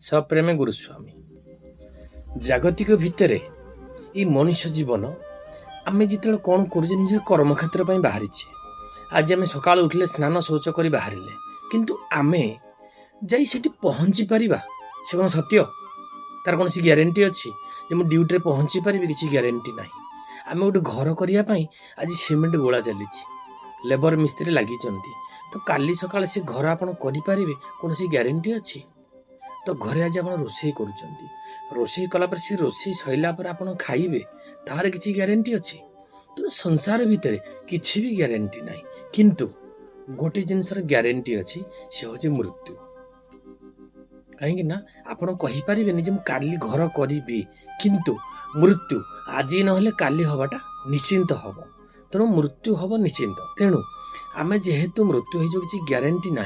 सप्रेमे गुरुस्वामी जागतिक भितर ये मनुष्य जीवन आम जिते कौन कर निज कर्म क्षेत्र बाहरी आज आम सका उठिले स्नान शौच कर बाहर किंतु आम जा पहुँची पारिबा से कौन सत्य तार कौन सी ग्यारंटी अच्छी मुझे ड्यूटी पहुँची पारि किसी ग्यारंटी ना आम गोटे घर करने आज सीमेंट गोला चली लेबर मिस्त्री लगी तो काली सकाଳେ से घर आपन करें कौन सी ग्यारंटी अच्छी तो घरे आज आप रोषे करोषे कलापर से रोषे सैला पर आप खाइबे तार किसी ग्यारंटी अच्छी तो संसार भितर किसी भी ग्यारंटी ना किंतु गोटे जिनसर ग्यारंटी अच्छी से हूँ मृत्यु कहीं ना आपड़ कहीपर काली घर करी किंतु मृत्यु आज ना काली हवाटा निश्चिंत हम तेणु मृत्यु हम निश्चिंत तेणु आमे जेहेतु मृत्यु हो किसी ग्यारंटी ना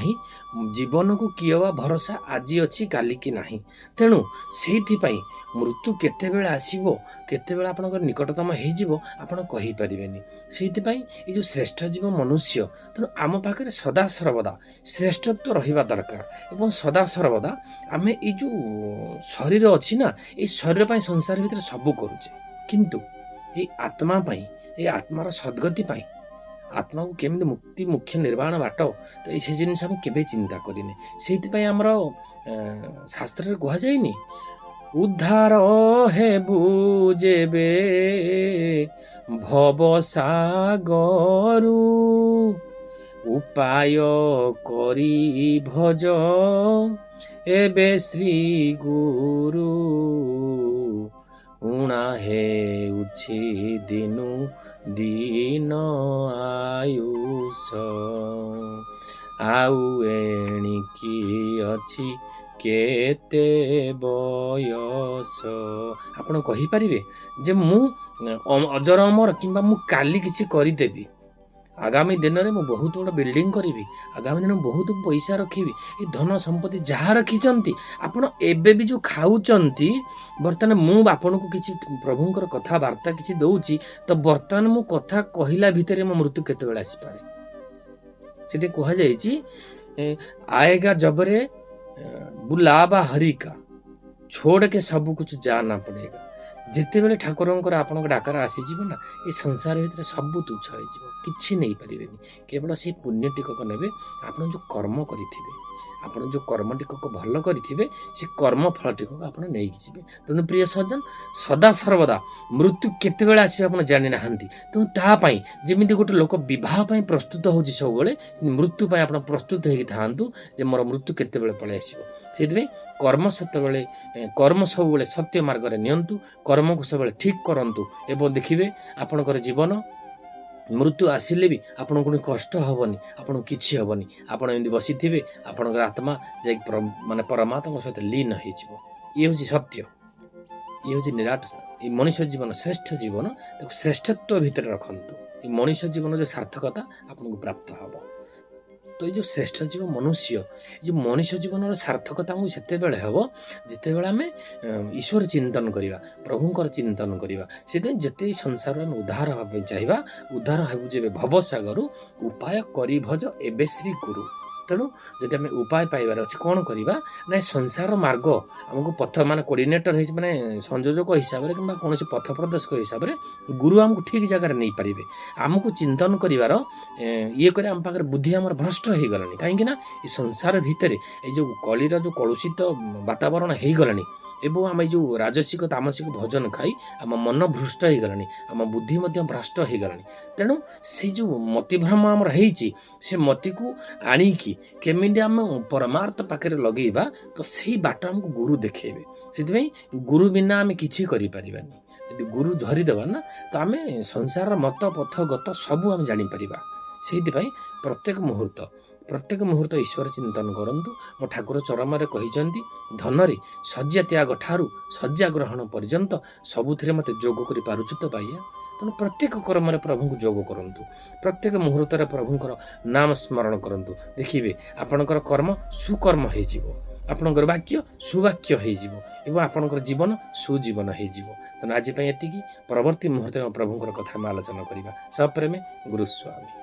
जीवन को किए भरोसा आज अच्छी काली की ना तेणु से मृत्यु केतेबेले आसीबो केतेबेले आपनकर निकटतम हो आपरेनि से जो श्रेष्ठ जीव मनुष्य तेणु आम पाखे सदा सर्वदा श्रेष्ठत्व रहिबा दरकार एवं सदा सर्वदा आम जो शरीर अच्छी ना ये शरीर पर संसार भितर सबू करुचे किंतु ये आत्मा ये आत्मार सद्गति आत्मा को केमी मुक्ति मुख्य निर्वाण बाट तो ये जिन केवे चिंता करें से आमर शास्त्र कहुनि उद्धार हेबु जेबे भव सागरु उपाय करी भज एबे श्री गुरु उणा हेउछि दिनु दिन आयुष आउ एणिकी अछि केते बयस आपण कहि परिबे जे मु अजर अमर किंबा मु काली किछि करिदेबी आगामी दिन में मुझे बहुत बड़ा बिल्डिंग करी आगामी दिन में बहुत पैसा रखी ये धन संपत्ति जहाँ रखी आपण एबे भी जो खाऊंती बर्तमान मुझे आपन को किसी प्रभुंकर कथबार्ता किसी दौची तो बर्तमान मु कथा कहला भितर मो मृत्यु केते आसपे से कहुई आएगा जबरे बुलावा हरि का छोड़ के सब कुछ जाना पड़ेगा जिते बेले ठाकुर आपन डाकर आसीज ना ये संसार भितर सब तुच्छ हो किसी नहीं पारे केवल से पुण्य टिकक ने आप जो कर्म करेंगे आप जो कर्म टिकक भल करेंगे से कर्म फल टिकक आप नहीं जी तेणु प्रिय सज्जन सदा सर्वदा मृत्यु केते आसपे आप जानी ना तेणु तापाई जमी गोटे लोक बहुत प्रस्तुत हो सब मृत्यु आप प्रस्तुत हो जे मोर मृत्यु केते पलि आसो कर्म से कर्म सब सत्य मार्ग में नियंतु कर्म को सब ठीक करंतु एवं देखिए आपणकर जीवन मृत्यु आसिले भी आपन को कष्ट हेनी आपन किसी हेनी आपड़ एमती बसी थे आपणकर आत्मा जा माने परमात्मा सहित लीन हो ये हूँ सत्य ये हूँ निराट ये मनुष्य जीवन श्रेष्ठ जीवन ताको श्रेष्ठत्व भितर रखंतु ये मनुष्य जीवन जो सार्थकता आपको प्राप्त हम तो ये श्रेष्ठ जीव मनुष्य जो मनुष्य जीवन सार्थकता आमको से हम जिते आम ईश्वर चिंतन करवा प्रभुंकर चिंतन करवा से जिते संसार में उद्धार हाँ चाहिए उद्धार हेबु जेबे भव सागर उपाय करी भज एबे श्री गुरु तेणु जब आम उपाय पाइबार अच्छे कौन करवा ना संसार मार्ग आमको पथ मान कोऑर्डिनेटर माने संयोजक हिसाब से कि कौन पथ प्रदर्शक हिसाब से गुरु आमको ठीक जगह नहीं पारे आमको चिंतन करार ये करे आम पाखे बुद्धि आम भ्रष्ट हो गलानी कहीं ये संसार भितर ये जो कलिर जो कलुषित वातावरण हो गलानी एवं आम जो राजसिक तामसिक भोजन खाई आम मन भ्रष्ट हो गलानी आम बुद्धि भ्रष्ट हो गलानी तेणु से जो मतिभ्रम आमर से मति को आणिकी केमिति आम परमार्थ पाखे लगेगा तो सही बाट आमको गुरु देखेबे से गुरु बिना आम किसी करिपारिबानी यदि गुरु धरिदेवा ना तो आम संसार मत पथ गत सबू आम जापर से प्रत्येक मुहूर्त ईश्वर चिंतन करंतु मो ठाकुर चरम कही धनरे शଯ୍ୟା त्याग ठारू शଯ୍ୟା ग्रहण पर्यंत सबुथिरे मते जोग करि पारुछु तो बाह्य तेणु प्रत्येक कर्म प्रभु को जोग करंतु प्रत्येक मुहूर्त प्रभुंकर नाम स्मरण करंतु देखिए आपणकर कर्म सुकर्म हो आपणकर वाक्य सुवाक्य हो आपणकर जीवन सुजीवन हो तेणु आज एति परवर्ती मुहूर्त प्रभुंकर कथा आलोचना करवा सप्रेमे गुरुस्वामी।